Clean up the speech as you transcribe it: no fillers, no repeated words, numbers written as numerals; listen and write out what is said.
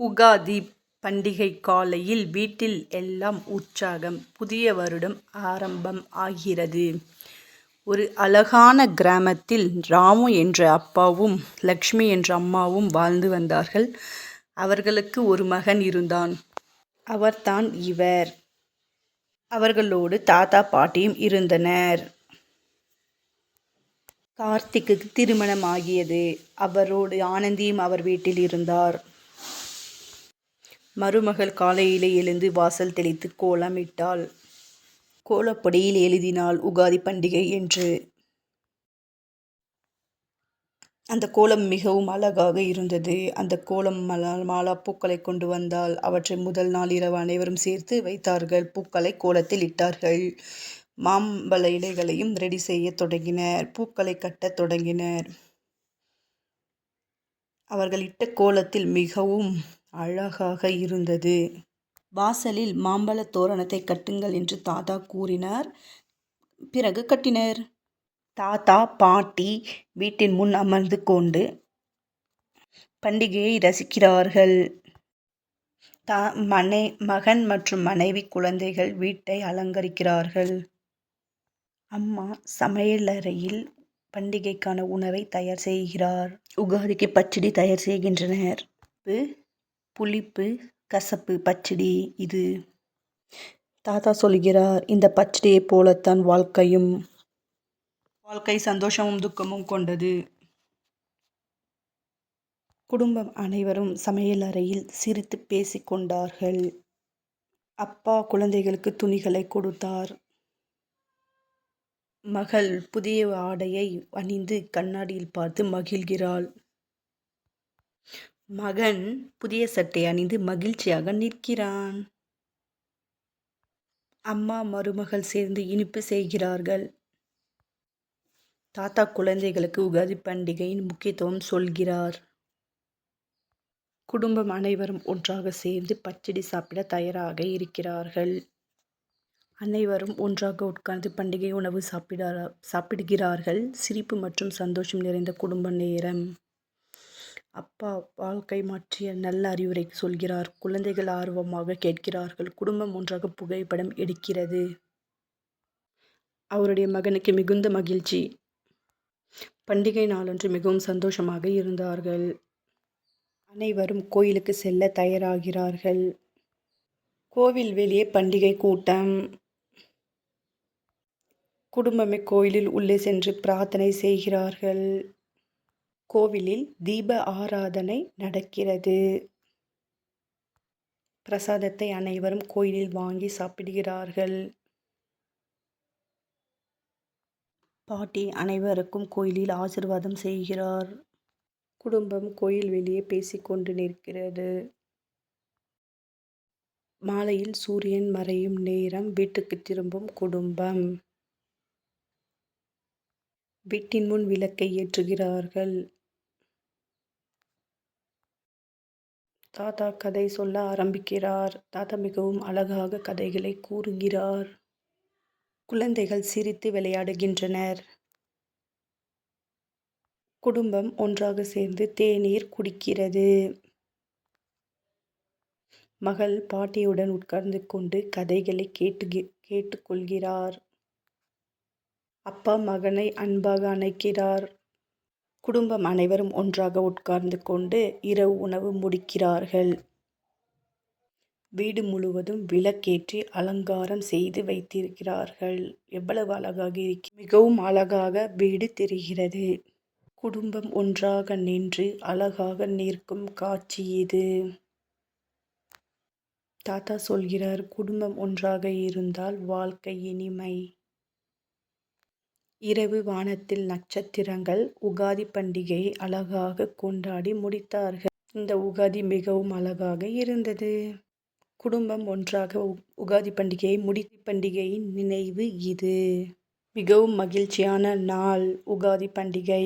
உகாதி பண்டிகை காலையில் வீட்டில் எல்லாம் உற்சாகம். புதிய வருடம் ஆரம்பம் ஆகிறது. ஒரு அழகான கிராமத்தில் ராமு என்ற அப்பாவும் லக்ஷ்மி என்ற அம்மாவும் வாழ்ந்து வந்தார்கள். அவர்களுக்கு ஒரு மகன் இருந்தான். அவர்தான் இவர். அவர்களோடு தாத்தா பாட்டியும் இருந்தனர். கார்த்திக்கு திருமணம் ஆகியது. அவரோடு ஆனந்தியும் அவர் வீட்டில் இருந்தார். மருமகள் காலையிலே எழுந்து வாசல் தெளித்து கோலமிட்டாள். கோலப்பொடியில் எழுதினாள் உகாதி பண்டிகை என்று. அந்த கோலம் மிகவும் அழகாக இருந்தது. அந்த கோலம் மாலா பூக்களை கொண்டு வந்தால் அவற்றை முதல் நாள் இரவு அனைவரும் சேர்த்து வைத்தார்கள். பூக்களை கோலத்தில் இட்டார்கள். மாம்பழ இலைகளையும் ரெடி செய்ய தொடங்கினர். பூக்களை கட்டத் தொடங்கினர். அவர்கள் இட்ட கோலத்தில் மிகவும் அழகாக இருந்தது. வாசலில் மாம்பழ தோரணத்தை கட்டுங்கள் என்று தாத்தா கூறினார். பிறகு கட்டினர். தாத்தா பாட்டி வீட்டின் முன் அமர்ந்து கொண்டு பண்டிகையை ரசிக்கிறார்கள். மகன் மற்றும் மனைவி குழந்தைகள் வீட்டை அலங்கரிக்கிறார்கள். அம்மா சமையலறையில் பண்டிகைக்கான உணவை தயார் செய்கிறார். உகாதிக்கு பச்சடி தயார் செய்கின்றனர். புளிப்பு கசப்பு பச்சடி இது. தாத்தா சொல்கிறார், இந்த பச்சடியை போலத்தான் வாழ்க்கையும். வாழ்க்கை சந்தோஷமும் துக்கமும் கொண்டது. குடும்பம் அனைவரும் சமையலறையில் சிரித்து பேசிக்கொண்டார்கள். அப்பா குழந்தைகளுக்கு துணிகளை கொடுத்தார். மகள் புதிய ஆடையை அணிந்து கண்ணாடியில் பார்த்து மகிழ்கிறாள். மகன் புதிய சட்டை அணிந்து மகிழ்ச்சியாக நிற்கிறான். அம்மா மருமகள் சேர்ந்து இனிப்பு செய்கிறார்கள். தாத்தா குழந்தைகளுக்கு உகாதி பண்டிகையின் முக்கியத்துவம் சொல்கிறார். குடும்பம் அனைவரும் ஒன்றாக சேர்ந்து பச்சடி சாப்பிட தயாராக இருக்கிறார்கள். அனைவரும் ஒன்றாக உட்கார்ந்து பண்டிகை உணவு சாப்பிடுகிறார்கள். சிரிப்பு மற்றும் சந்தோஷம் நிறைந்த குடும்ப நேரம். அப்பா வாழ்க்கை மாற்றிய நல்ல அறிவுரை சொல்கிறார். குழந்தைகள் ஆர்வமாக கேட்கிறார்கள். குடும்பம் ஒன்றாக புகைப்படம் எடுக்கிறது. அவருடைய மகனுக்கு மிகுந்த மகிழ்ச்சி. பண்டிகை நாளன்று மிகவும் சந்தோஷமாக இருந்தார்கள். அனைவரும் கோயிலுக்கு செல்ல தயாராகிறார்கள். கோவில் வெளியே பண்டிகை கூட்டம். குடும்பமே கோயிலில் உள்ளே சென்று பிரார்த்தனை செய்கிறார்கள். கோவிலில் தீப ஆராதனை நடக்கிறது. பிரசாதத்தை அனைவரும் கோயிலில் வாங்கி சாப்பிடுகிறார்கள். பாட்டி அனைவருக்கும் கோயிலில் ஆசீர்வாதம் செய்கிறார். குடும்பம் கோயில் வெளியே பேசிக்கொண்டு நிற்கிறது. மாலையில் சூரியன் மறையும் நேரம். வீட்டுக்கு திரும்பும் குடும்பம். வீட்டின் முன் விளக்கை ஏற்றுகிறார்கள். தாத்தா கதை சொல்ல ஆரம்பிக்கிறார். தாத்தா மிகவும் அழகாக கதைகளை கூறுகிறார். குழந்தைகள் சிரித்து விளையாடுகின்றனர். குடும்பம் ஒன்றாக சேர்ந்து தேநீர் குடிக்கிறது. மகள் பாட்டியுடன் உட்கார்ந்து கொண்டு கதைகளை கேட்டுக்கொள்கிறார். அப்பா மகனை அன்பாக அணைக்கிறார். குடும்பம் அனைவரும் ஒன்றாக உட்கார்ந்து கொண்டு இரவு உணவு முடிக்கிறார்கள். வீடு முழுவதும் விளக்கேற்றி அலங்காரம் செய்து வைத்திருக்கிறார்கள். எவ்வளவு அழகாக மிகவும் அழகாக வீடு தெரிகிறது. குடும்பம் ஒன்றாக நின்று அழகாக நிற்கும் காட்சி இது. தாத்தா சொல்கிறார், குடும்பம் ஒன்றாக இருந்தால் வாழ்க்கை இனிமை. இரவு வானத்தில் நட்சத்திரங்கள். உகாதி பண்டிகையை அழகாக கொண்டாடி முடித்தார்கள். இந்த உகாதி மிகவும் அழகாக இருந்தது. குடும்பம் ஒன்றாக உகாதி பண்டிகையை பண்டிகையின் நினைவு இது. மிகவும் மகிழ்ச்சியான நாள் உகாதி பண்டிகை.